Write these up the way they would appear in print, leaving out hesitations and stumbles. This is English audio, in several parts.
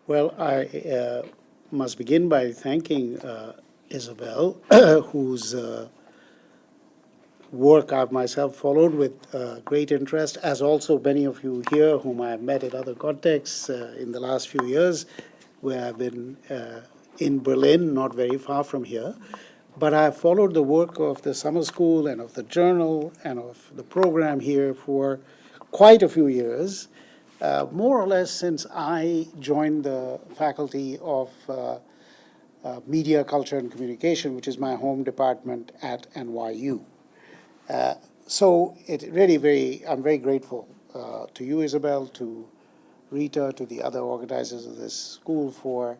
Well, I must begin by thanking Isabel, whose work I've myself followed with great interest, as also many of you here whom I've met in other contexts in the last few years, where I've been in Berlin, not very far from here. But I've followed the work of the summer school and of the journal and of the program here for quite a few years, more or less since I joined the faculty of Media, Culture, and Communication, which is my home department at NYU. So it really I'm very grateful to you, Isabel, to Rita, to the other organizers of this school for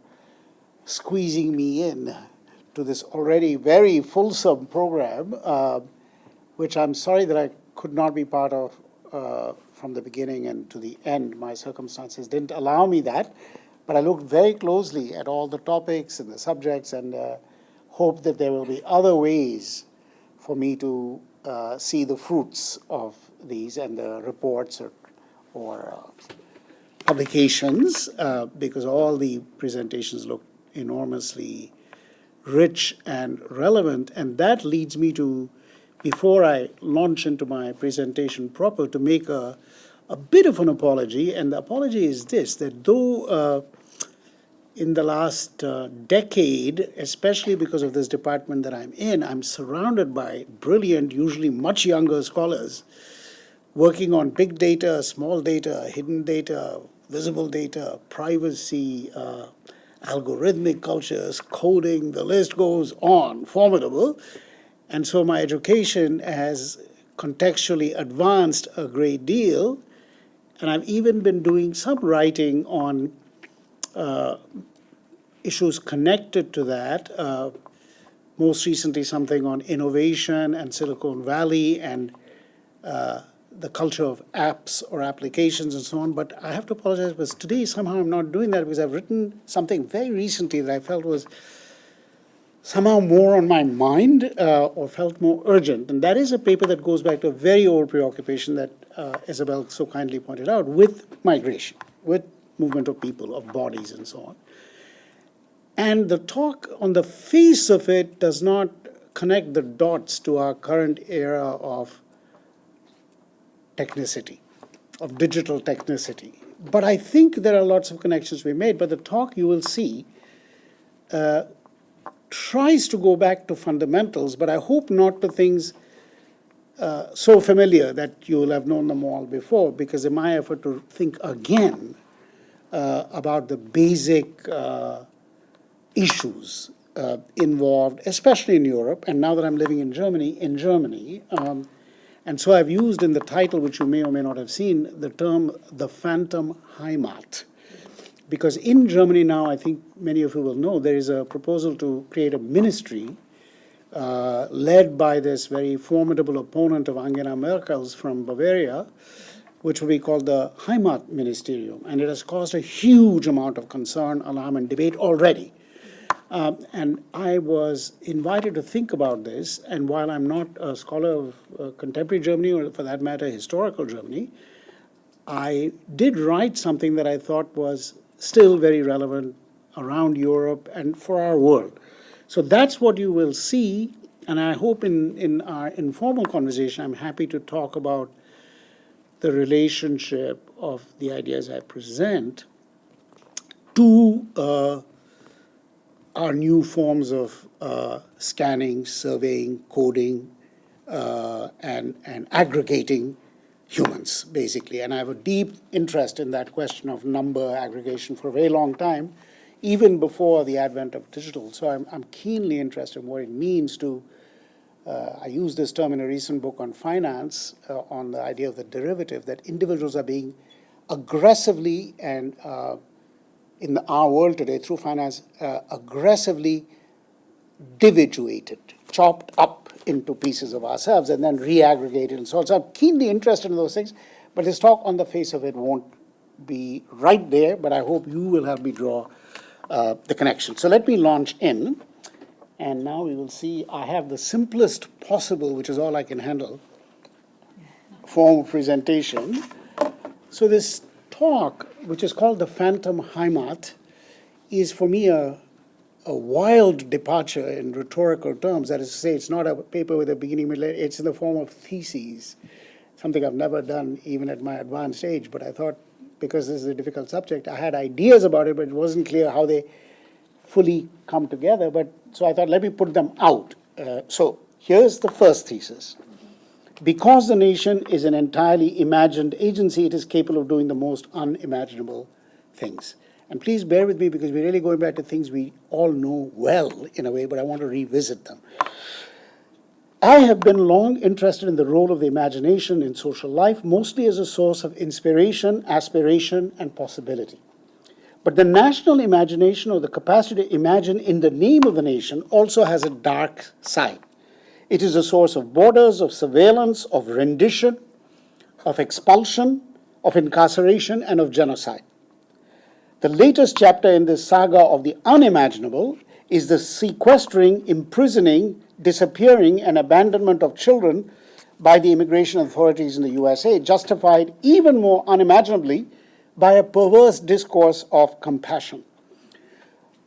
squeezing me in to this already very fulsome program, which I'm sorry that I could not be part of from the beginning and to the end. My circumstances didn't allow me that, but I looked very closely at all the topics and the subjects and hope that there will be other ways for me to see the fruits of these and the reports or publications, because all the presentations look enormously rich and relevant. And that leads me to, before I launch into my presentation proper, to make a bit of an apology. And the apology is this, that though in the last decade, especially because of this department that I'm in, I'm surrounded by brilliant, usually much younger scholars working on big data, small data, hidden data, visible data, privacy, algorithmic cultures, coding, the list goes on, formidable. And so my education has contextually advanced a great deal, and I've even been doing some writing on issues connected to that, most recently something on innovation and Silicon Valley and the culture of apps or applications and so on. But I have to apologize because today somehow I'm not doing that because I've written something very recently that I felt was somehow more on my mind or felt more urgent. And that is a paper that goes back to a very old preoccupation that Isabel so kindly pointed out with migration, with movement of people, of bodies and so on. And the talk on the face of it does not connect the dots to our current era of technicity, of digital technicity. But I think there are lots of connections we made, but the talk you will see tries to go back to fundamentals, but I hope not to things so familiar that you will have known them all before, because in my effort to think again about the basic issues involved, especially in Europe, and now that I'm living in Germany, and so I've used in the title, which you may or may not have seen, the term the phantom Heimat. Because in Germany now, I think many of you will know, there is a proposal to create a ministry led by this very formidable opponent of Angela Merkel's from Bavaria, which will be called the Heimat Ministerium. And it has caused a huge amount of concern, alarm, and debate already. And I was invited to think about this, and while I'm not a scholar of contemporary Germany, or for that matter, historical Germany, I did write something that I thought was still very relevant around Europe and for our world. So that's what you will see, and I hope in our informal conversation, I'm happy to talk about the relationship of the ideas I present to our new forms of scanning, surveying, coding, and aggregating humans, basically. And I have a deep interest in that question of number aggregation for a very long time, even before the advent of digital. So I'm keenly interested in what it means to, I used this term in a recent book on finance, on the idea of the derivative, that individuals are being aggressively and in our world today, through finance, aggressively dividuated, chopped up into pieces of ourselves and then reaggregated and so on. So I'm keenly interested in those things, but this talk on the face of it won't be right there, but I hope you will help me draw the connection. So let me launch in, and now we will see I have the simplest possible, which is all I can handle, form of presentation. So this talk, which is called the Phantom Heimat, is for me a wild departure in rhetorical terms. That is to say, it's not a paper with a beginning, middle, it's in the form of theses, something I've never done even at my advanced age. But I thought, because this is a difficult subject, I had ideas about it, but it wasn't clear how they fully come together. So I thought, let me put them out. So here's the first thesis. Because the nation is an entirely imagined agency, it is capable of doing the most unimaginable things. And please bear with me, because we're really going back to things we all know well in a way, but I want to revisit them. I have been long interested in the role of the imagination in social life, mostly as a source of inspiration, aspiration, and possibility. But the national imagination, or the capacity to imagine in the name of the nation, also has a dark side. It is a source of borders, of surveillance, of rendition, of expulsion, of incarceration, and of genocide. The latest chapter in this saga of the unimaginable is the sequestering, imprisoning, disappearing, and abandonment of children by the immigration authorities in the USA, justified even more unimaginably by a perverse discourse of compassion.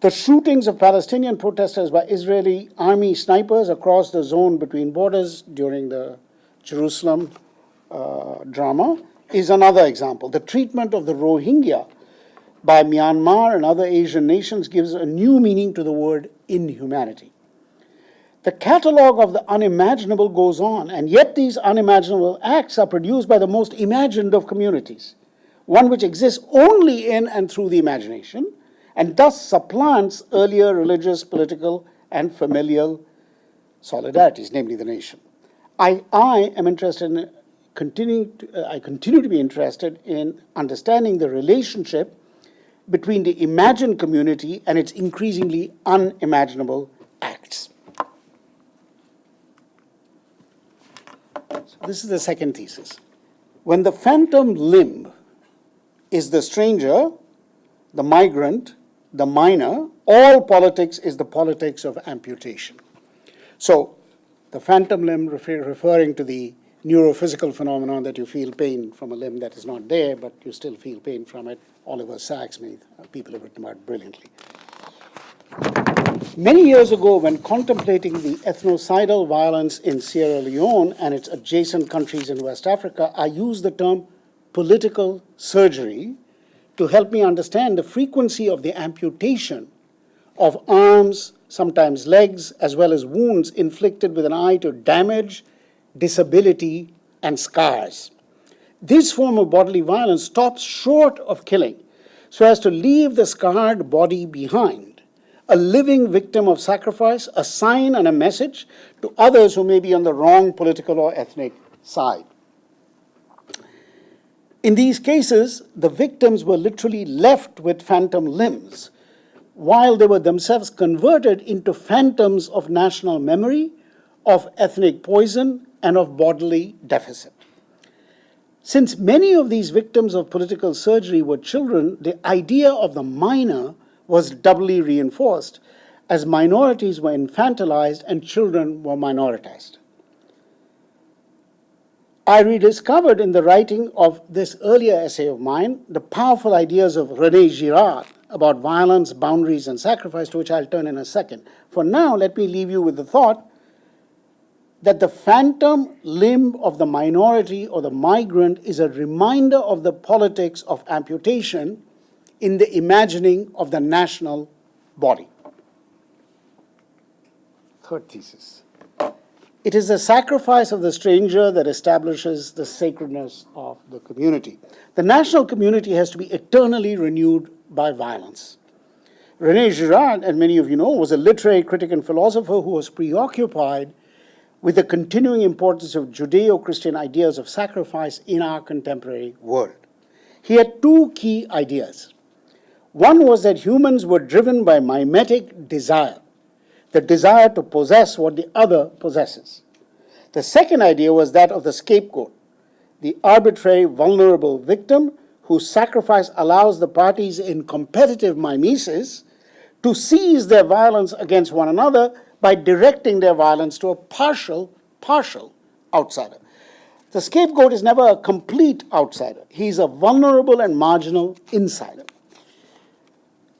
The shootings of Palestinian protesters by Israeli army snipers across the zone between borders during the Jerusalem drama is another example. The treatment of the Rohingya by Myanmar and other Asian nations gives a new meaning to the word inhumanity. The catalogue of the unimaginable goes on, and yet these unimaginable acts are produced by the most imagined of communities, one which exists only in and through the imagination, and thus supplants earlier religious, political, and familial solidarities, namely the nation. I am interested in I continue to be interested in understanding the relationship between the imagined community and its increasingly unimaginable acts. So this is the second thesis. When the phantom limb is the stranger, the migrant, the minor, all politics is the politics of amputation. So the phantom limb referring to the neurophysical phenomenon that you feel pain from a limb that is not there, but you still feel pain from it. Oliver Sacks, people have written about brilliantly. Many years ago, when contemplating the ethnocidal violence in Sierra Leone and its adjacent countries in West Africa, I used the term political surgery to help me understand the frequency of the amputation of arms, sometimes legs, as well as wounds inflicted with an eye to damage, disability, and scars. This form of bodily violence stops short of killing so as to leave the scarred body behind, a living victim of sacrifice, a sign and a message to others who may be on the wrong political or ethnic side. In these cases, the victims were literally left with phantom limbs, while they were themselves converted into phantoms of national memory, of ethnic poison, and of bodily deficit. Since many of these victims of political surgery were children, the idea of the minor was doubly reinforced, as minorities were infantilized and children were minoritized. I rediscovered in the writing of this earlier essay of mine the powerful ideas of René Girard about violence, boundaries, and sacrifice, to which I'll turn in a second. For now, let me leave you with the thought that the phantom limb of the minority or the migrant is a reminder of the politics of amputation in the imagining of the national body. Third thesis. It is the sacrifice of the stranger that establishes the sacredness of the community. The national community has to be eternally renewed by violence. René Girard, as many of you know, was a literary critic and philosopher who was preoccupied with the continuing importance of Judeo-Christian ideas of sacrifice in our contemporary world. He had two key ideas. One was that humans were driven by mimetic desire, the desire to possess what the other possesses. The second idea was that of the scapegoat, the arbitrary, vulnerable victim whose sacrifice allows the parties in competitive mimesis to seize their violence against one another by directing their violence to a partial outsider. The scapegoat is never a complete outsider. He's a vulnerable and marginal insider.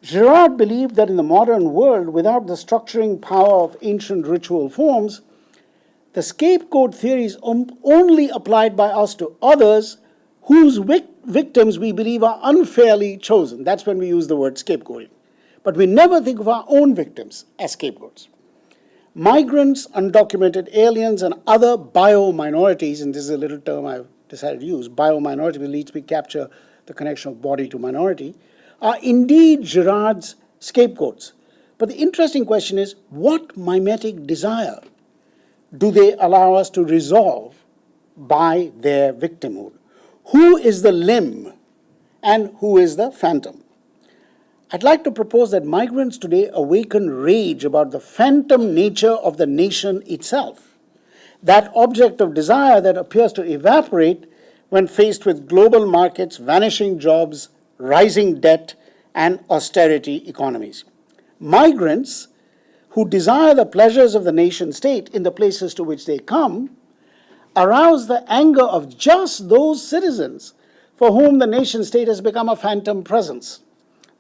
Girard believed that in the modern world, without the structuring power of ancient ritual forms, the scapegoat theory is only applied by us to others whose victims we believe are unfairly chosen. That's when we use the word scapegoating. But we never think of our own victims as scapegoats. Migrants, undocumented aliens, and other bio-minorities, and this is a little term I've decided to use, bio-minority will lead me capture the connection of body to minority, are indeed Girard's scapegoats. But the interesting question is, what mimetic desire do they allow us to resolve by their victimhood? Who is the limb and who is the phantom? I'd like to propose that migrants today awaken rage about the phantom nature of the nation itself, that object of desire that appears to evaporate when faced with global markets, vanishing jobs, rising debt, and austerity economies. Migrants who desire the pleasures of the nation state in the places to which they come arouse the anger of just those citizens for whom the nation state has become a phantom presence.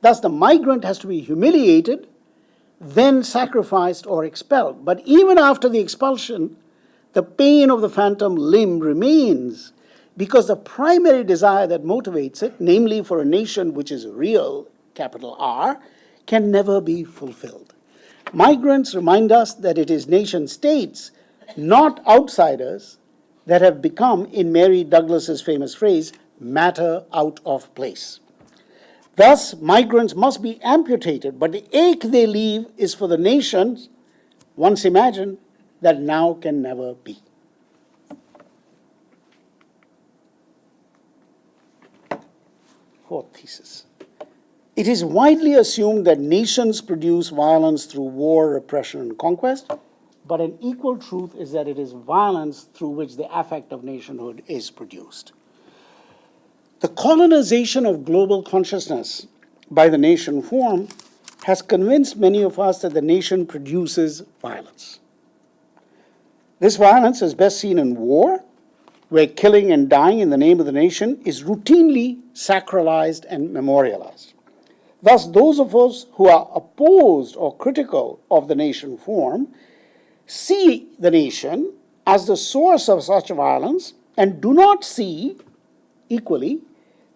Thus, the migrant has to be humiliated, then sacrificed or expelled. But even after the expulsion, the pain of the phantom limb remains, because the primary desire that motivates it, namely for a nation which is real, capital R, can never be fulfilled. Migrants remind us that it is nation states, not outsiders, that have become, in Mary Douglas's famous phrase, matter out of place. Thus, migrants must be amputated, but the ache they leave is for the nations, once imagined, that now can never be. Fourth thesis. It is widely assumed that nations produce violence through war, repression, and conquest, but an equal truth is that it is violence through which the affect of nationhood is produced. The colonization of global consciousness by the nation form has convinced many of us that the nation produces violence. This violence is best seen in war, where killing and dying in the name of the nation is routinely sacralized and memorialized. Thus, those of us who are opposed or critical of the nation form see the nation as the source of such violence and do not see, equally,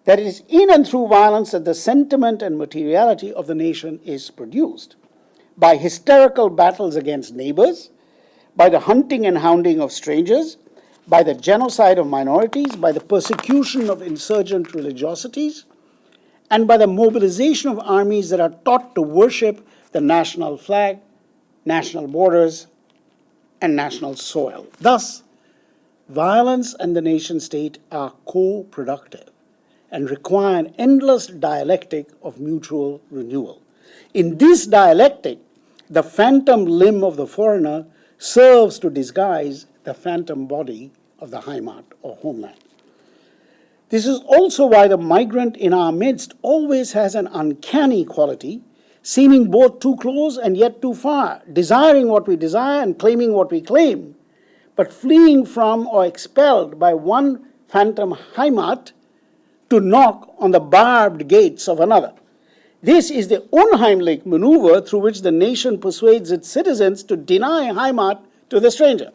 that it is in and through violence that the sentiment and materiality of the nation is produced. By hysterical battles against neighbors, by the hunting and hounding of strangers, by the genocide of minorities, by the persecution of insurgent religiosities, and by the mobilization of armies that are taught to worship the national flag, national borders, and national soil. Thus, violence and the nation state are co-productive and require an endless dialectic of mutual renewal. In this dialectic, the phantom limb of the foreigner serves to disguise the phantom body of the Heimat or homeland. This is also why the migrant in our midst always has an uncanny quality, seeming both too close and yet too far, desiring what we desire and claiming what we claim, but fleeing from or expelled by one phantom Heimat to knock on the barbed gates of another. This is the unheimlich maneuver through which the nation persuades its citizens to deny Heimat to the stranger.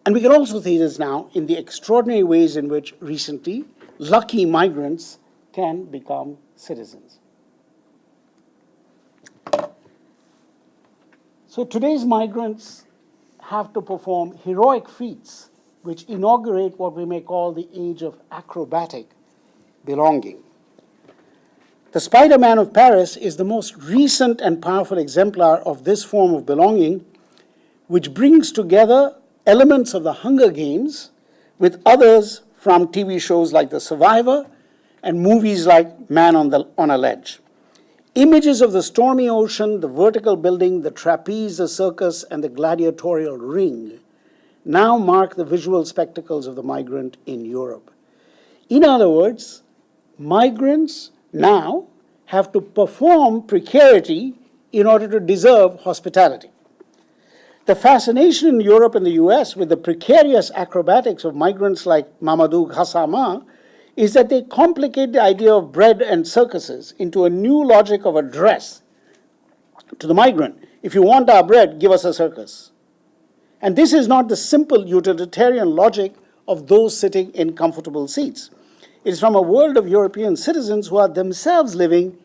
And we can also see this now in the extraordinary ways in which recently lucky migrants can become citizens. So today's migrants have to perform heroic feats which inaugurate what we may call the age of acrobatic belonging. The Spider-Man of Paris is the most recent and powerful exemplar of this form of belonging, which brings together elements of the Hunger Games with others from TV shows like The Survivor and movies like Man on a Ledge. Images of the stormy ocean, the vertical building, the trapeze, the circus, and the gladiatorial ring now mark the visual spectacles of the migrant in Europe. In other words, migrants now have to perform precarity in order to deserve hospitality. The fascination in Europe and the US with the precarious acrobatics of migrants like Mamadou Gassama is that they complicate the idea of bread and circuses into a new logic of address to the migrant. If you want our bread, give us a circus. And this is not the simple utilitarian logic of those sitting in comfortable seats. It is from a world of European citizens who are themselves living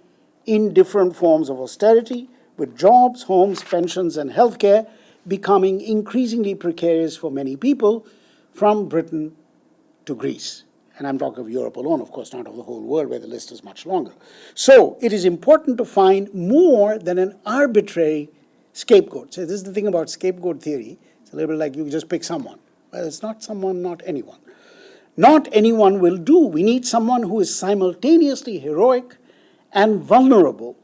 in different forms of austerity, with jobs, homes, pensions, and healthcare becoming increasingly precarious for many people, from Britain to Greece. And I'm talking of Europe alone, of course, not of the whole world, where the list is much longer. So it is important to find more than an arbitrary scapegoat. So this is the thing about scapegoat theory. It's a little bit like you just pick someone. Well, it's not someone, not anyone. Not anyone will do. We need someone who is simultaneously heroic and vulnerable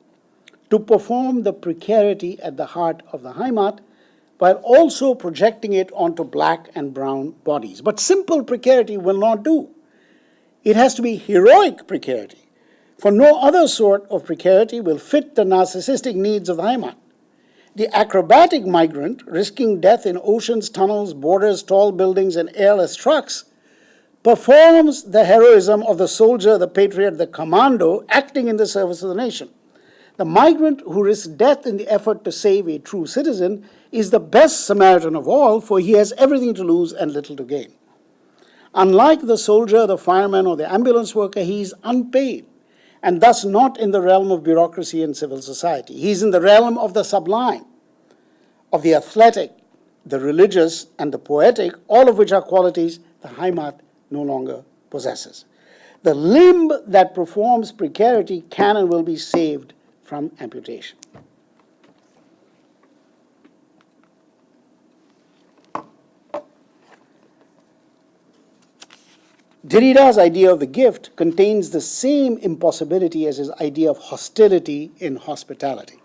to perform the precarity at the heart of the Heimat, while also projecting it onto black and brown bodies. But simple precarity will not do. It has to be heroic precarity, for no other sort of precarity will fit the narcissistic needs of the Heimat. The acrobatic migrant, risking death in oceans, tunnels, borders, tall buildings, and airless trucks, performs the heroism of the soldier, the patriot, the commando, acting in the service of the nation. The migrant who risks death in the effort to save a true citizen is the best Samaritan of all, for he has everything to lose and little to gain. Unlike the soldier, the fireman, or the ambulance worker, he is unpaid, and thus not in the realm of bureaucracy and civil society. He is in the realm of the sublime, of the athletic, the religious, and the poetic, all of which are qualities the Heimat no longer possesses. The limb that performs precarity can and will be saved from amputation. Derrida's idea of the gift contains the same impossibility as his idea of hostility in hospitality.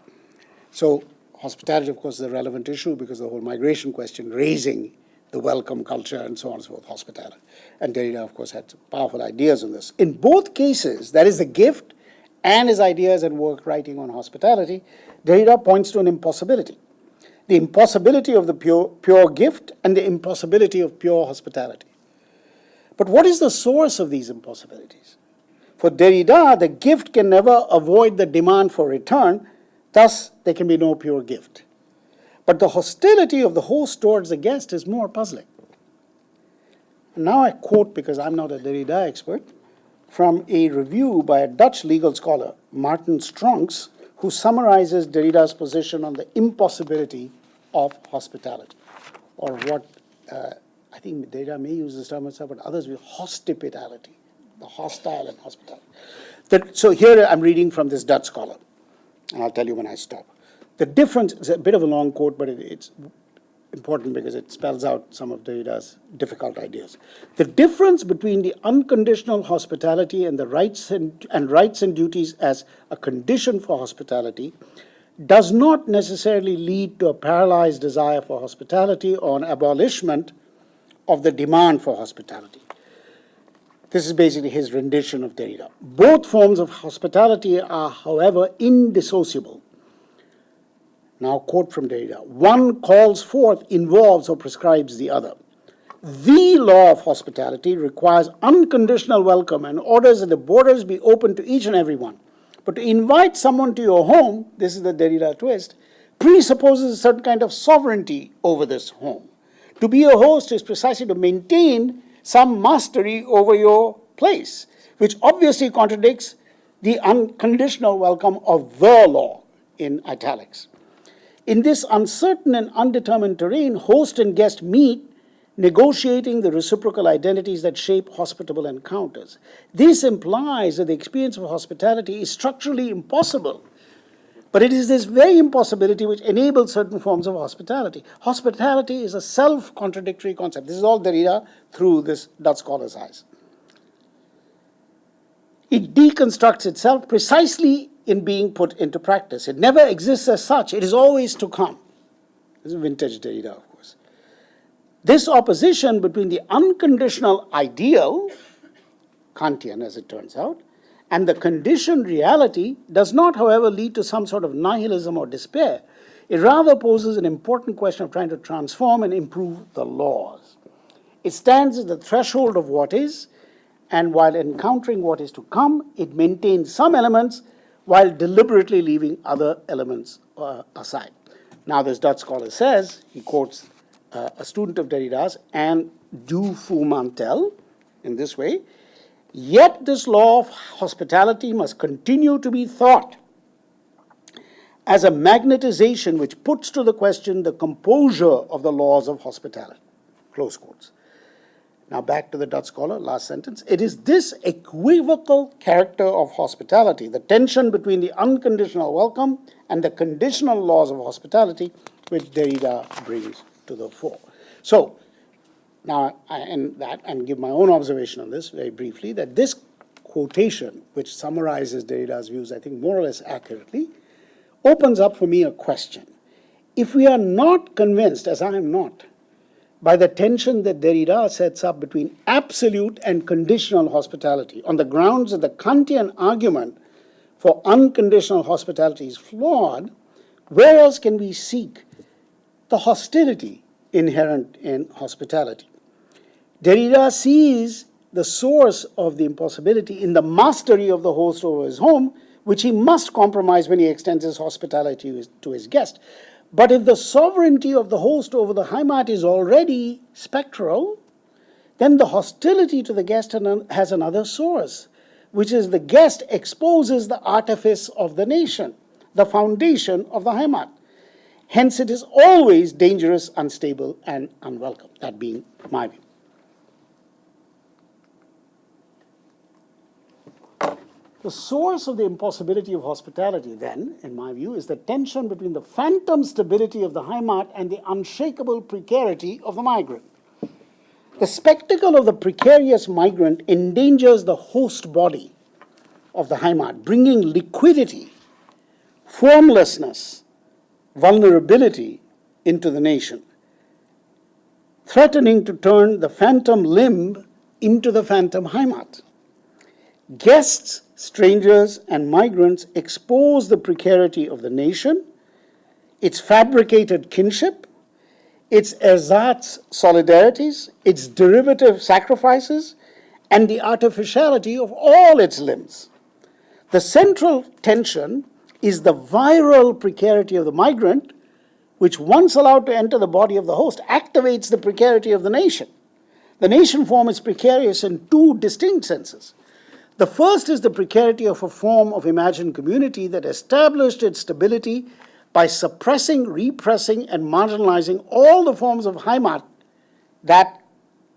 So hospitality, of course, is a relevant issue because the whole migration question, raising the welcome culture and so on and so forth, hospitality. And Derrida, of course, had some powerful ideas on this. In both cases, that is the gift and his ideas and work writing on hospitality, Derrida points to an impossibility. The impossibility of the pure gift and the impossibility of pure hospitality. But what is the source of these impossibilities? For Derrida, the gift can never avoid the demand for return, thus there can be no pure gift. But the hostility of the host towards the guest is more puzzling. And now I quote, because I'm not a Derrida expert, from a review by a Dutch legal scholar, Martin Stronks, who summarizes Derrida's position on the impossibility of hospitality, or what I think Derrida may use this term itself, but others will hospitality, the hostile and hospitality. So here I'm reading from this Dutch scholar, and I'll tell you when I stop. The difference, it's a bit of a long quote, but it's important because it spells out some of Derrida's difficult ideas. The difference between the unconditional hospitality and the rights and duties as a condition for hospitality does not necessarily lead to a paralyzed desire for hospitality or an abolishment of the demand for hospitality. This is basically his rendition of Derrida. Both forms of hospitality are, however, indissociable. Now, quote from Derrida, one calls forth, involves, or prescribes the other. The law of hospitality requires unconditional welcome and orders that the borders be open to each and every one. But to invite someone to your home, this is the Derrida twist, presupposes a certain kind of sovereignty over this home. To be a host is precisely to maintain some mastery over your place, which obviously contradicts the unconditional welcome of the law, in italics. In this uncertain and undetermined terrain, host and guest meet, negotiating the reciprocal identities that shape hospitable encounters. This implies that the experience of hospitality is structurally impossible. But it is this very impossibility which enables certain forms of hospitality. Hospitality is a self-contradictory concept. This is all Derrida through this Dutch scholar's eyes. It deconstructs itself precisely in being put into practice. It never exists as such. It is always to come. This is vintage Derrida, of course. This opposition between the unconditional ideal, Kantian as it turns out, and the conditioned reality does not, however, lead to some sort of nihilism or despair. It rather poses an important question of trying to transform and improve the laws. It stands at the threshold of what is, and while encountering what is to come, it maintains some elements while deliberately leaving other elements aside. Now, this Dutch scholar says, he quotes a student of Derrida's, and du Foumantel, in this way, yet this law of hospitality must continue to be thought as a magnetization which puts to the question the composure of the laws of hospitality. Close quotes. Now back to the Dutch scholar, last sentence. It is this equivocal character of hospitality, the tension between the unconditional welcome and the conditional laws of hospitality, which Derrida brings to the fore. So, now, and give my own observation on this very briefly, that this quotation, which summarizes Derrida's views, I think, more or less accurately, opens up for me a question. If we are not convinced, as I am not, by the tension that Derrida sets up between absolute and conditional hospitality, on the grounds that the Kantian argument for unconditional hospitality is flawed, where else can we seek the hostility inherent in hospitality? Derrida sees the source of the impossibility in the mastery of the host over his home, which he must compromise when he extends his hospitality to his guest. But if the sovereignty of the host over the Heimat is already spectral, then the hostility to the guest has another source, which is the guest exposes the artifice of the nation, the foundation of the Heimat. Hence, it is always dangerous, unstable, and unwelcome, that being my view. The source of the impossibility of hospitality, then, in my view, is the tension between the phantom stability of the Heimat and the unshakable precarity of the migrant. The spectacle of the precarious migrant endangers the host body of the Heimat, bringing liquidity, formlessness, vulnerability into the nation, threatening to turn the phantom limb into the phantom Heimat. Guests, strangers, and migrants expose the precarity of the nation, its fabricated kinship, its ersatz solidarities, its derivative sacrifices, and the artificiality of all its limbs. The central tension is the viral precarity of the migrant, which, once allowed to enter the body of the host, activates the precarity of the nation. The nation form is precarious in two distinct senses. The first is the precarity of a form of imagined community that established its stability by suppressing, repressing, and marginalizing all the forms of Heimat that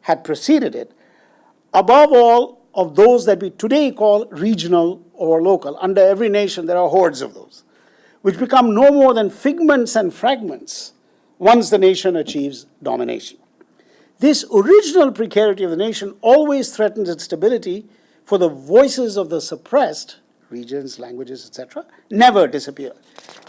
had preceded it, above all of those that we today call regional or local. Under every nation there are hordes of those, which become no more than figments and fragments once the nation achieves domination. This original precarity of the nation always threatens its stability, for the voices of the suppressed, regions, languages, etc., never disappear.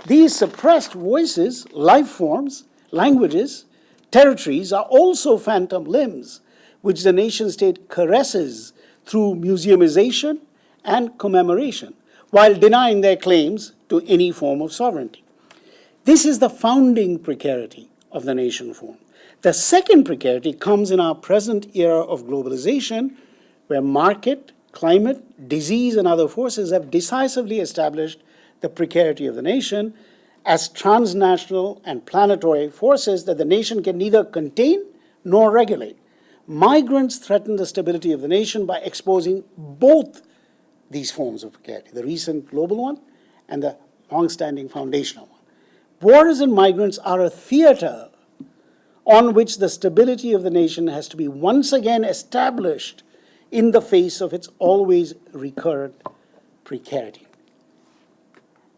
These suppressed voices, life forms, languages, territories are also phantom limbs, which the nation state caresses through museumization and commemoration, while denying their claims to any form of sovereignty. This is the founding precarity of the nation form. The second precarity comes in our present era of globalization, where market, climate, disease, and other forces have decisively established the precarity of the nation as transnational and planetary forces that the nation can neither contain nor regulate. Migrants threaten the stability of the nation by exposing both these forms of precarity, the recent global one and the long-standing foundational one. Borders and migrants are a theater on which the stability of the nation has to be once again established in the face of its always recurrent precarity.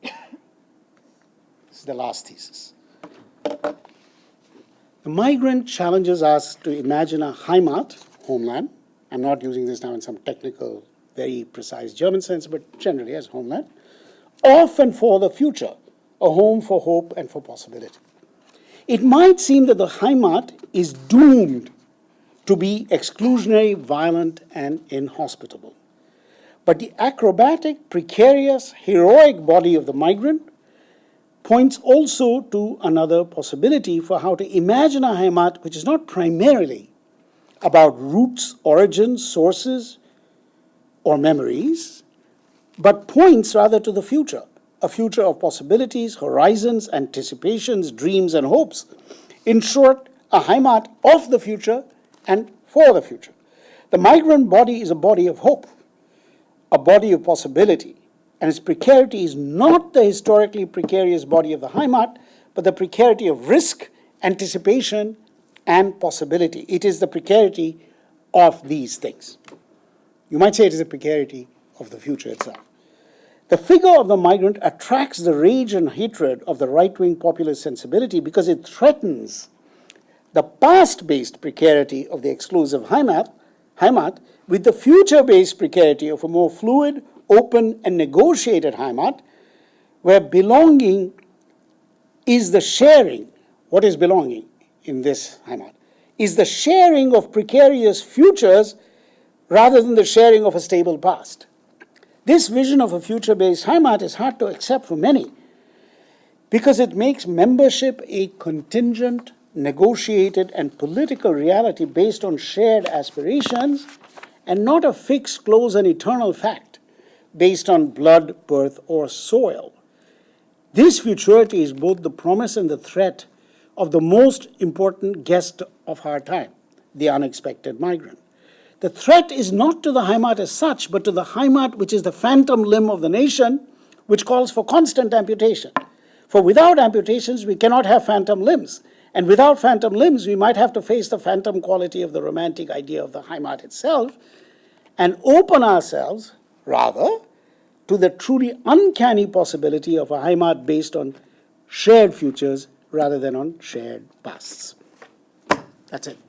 This is the last thesis. The migrant challenges us to imagine a Heimat, homeland. I'm not using this now in some technical, very precise German sense, but generally as homeland, of and for the future, a home for hope and for possibility. It might seem that the Heimat is doomed to be exclusionary, violent, and inhospitable. But the acrobatic, precarious, heroic body of the migrant points also to another possibility for how to imagine a Heimat which is not primarily about roots, origins, sources, or memories, but points rather to the future, a future of possibilities, horizons, anticipations, dreams, and hopes. In short, a Heimat of the future and for the future. The migrant body is a body of hope, a body of possibility, and its precarity is not the historically precarious body of the Heimat, but the precarity of risk, anticipation, and possibility. It is the precarity of these things. You might say it is a precarity of the future itself. The figure of the migrant attracts the rage and hatred of the right-wing populist sensibility because it threatens the past-based precarity of the exclusive Heimat with the future-based precarity of a more fluid, open, and negotiated Heimat, where belonging is the sharing. What is belonging in this Heimat? Is the sharing of precarious futures rather than the sharing of a stable past. This vision of a future-based Heimat is hard to accept for many because it makes membership a contingent, negotiated, and political reality based on shared aspirations and not a fixed, close, and eternal fact based on blood, birth, or soil. This futurity is both the promise and the threat of the most important guest of our time, the unexpected migrant. The threat is not to the Heimat as such, but to the Heimat which is the phantom limb of the nation, which calls for constant amputation. For without amputations, we cannot have phantom limbs. And without phantom limbs, we might have to face the phantom quality of the romantic idea of the Heimat itself and open ourselves, rather, to the truly uncanny possibility of a Heimat based on shared futures rather than on shared pasts. That's it.